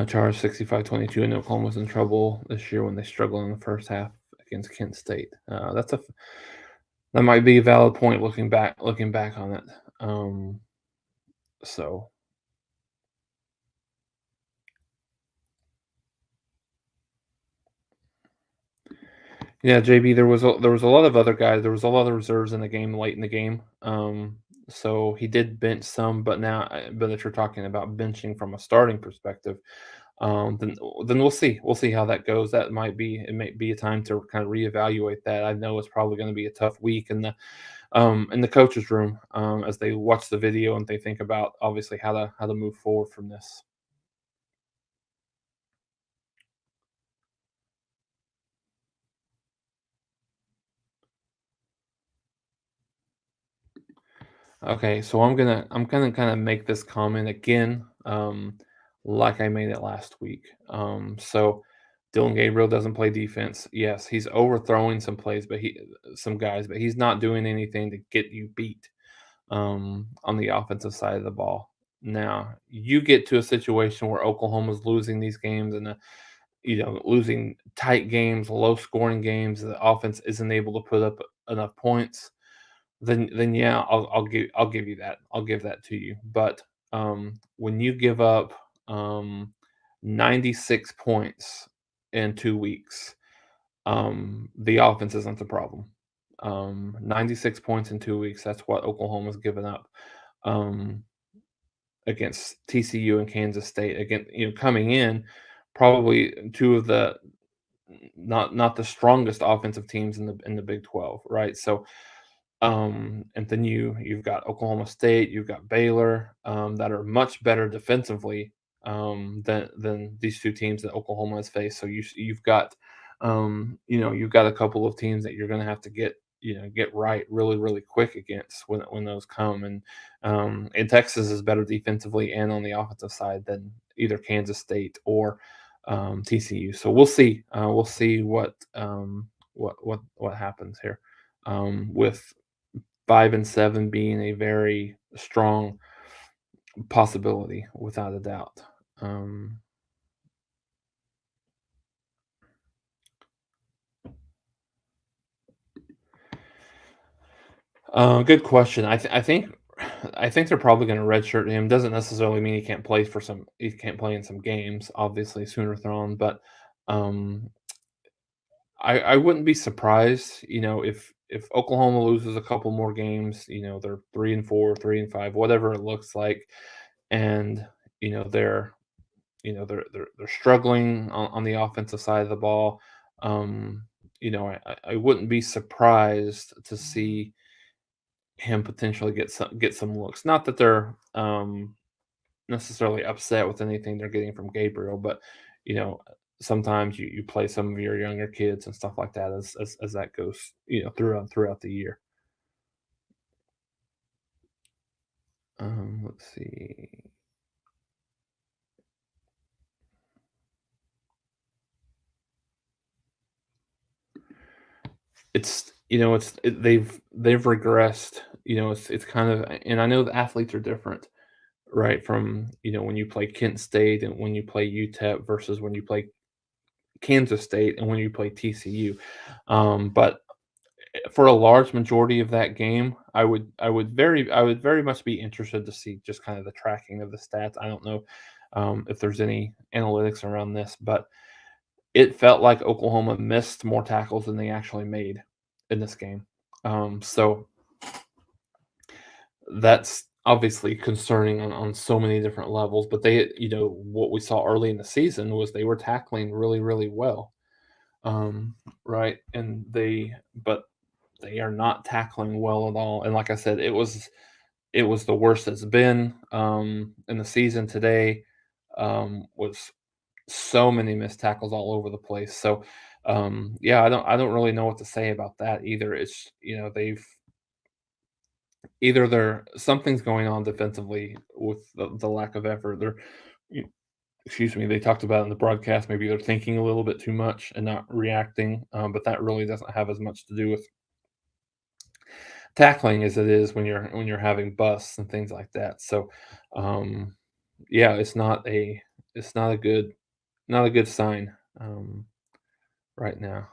Charged 65-22, and Oklahoma was in trouble this year when they struggled in the first half against Kent State. That might be a valid point looking back on it. Um, so yeah, JB, there was a lot of other guys. There was a lot of reserves in the game late in the game. So he did bench some, but if you're talking about benching from a starting perspective, then we'll see how that goes. It might be a time to kind of reevaluate that. I know it's probably going to be a tough week in the coaches room, as they watch the video and they think about obviously how to move forward from this. Okay, so I'm gonna kind of make this comment again, like I made it last week. So Dylan Gabriel doesn't play defense. Yes, he's overthrowing some guys, but he's not doing anything to get you beat, on the offensive side of the ball. Now you get to a situation where Oklahoma's losing these games and losing tight games, low scoring games. The offense isn't able to put up enough points, then yeah, I'll give you that. I'll give that to you. But when you give up 96 points in 2 weeks, the offense isn't the problem. 96 points in 2 weeks. That's what Oklahoma's given up um, against TCU and Kansas State. Again, coming in probably two of the not the strongest offensive teams in the Big 12, right? So and then you've got Oklahoma State, you've got Baylor, that are much better defensively, than these two teams that Oklahoma has faced. So you've got a couple of teams that you're going to have to get right really really quick against when those come. And Texas is better defensively and on the offensive side than either Kansas State or TCU. So we'll see what happens here, with 5 and 7 being a very strong possibility, without a doubt. Um, Good question. I think they're probably going to redshirt him. Doesn't necessarily mean he can't play in some games. Obviously, Sooner thrown, but um, I wouldn't be surprised. If Oklahoma loses a couple more games, they're 3-4, 3-5, whatever it looks like, and you know they're they're struggling on the offensive side of the ball. Um, I wouldn't be surprised to see him potentially get some looks. Not that they're necessarily upset with anything they're getting from Gabriel, but you know sometimes you play some of your younger kids and stuff like that as that goes throughout the year. Let's see. They've regressed. It's kind of, and I know the athletes are different, right? From when you play Kent State and when you play UTEP versus when you play Kansas State and when you play TCU. But for a large majority of that game, I would very much be interested to see just kind of the tracking of the stats. I don't know if there's any analytics around this, but it felt like Oklahoma missed more tackles than they actually made in this game. So that's obviously concerning on so many different levels. But what we saw early in the season was they were tackling really, really well, right? But they are not tackling well at all. And like I said, it was the worst it's been in the season today. Was so many missed tackles all over the place. So yeah, I don't really know what to say about that either. It's they've either they're something's going on defensively with the lack of effort. You- excuse me, they talked about in the broadcast, maybe they're thinking a little bit too much and not reacting, but that really doesn't have as much to do with tackling as it is when you're having busts and things like that. So, yeah, it's not a good sign, right now.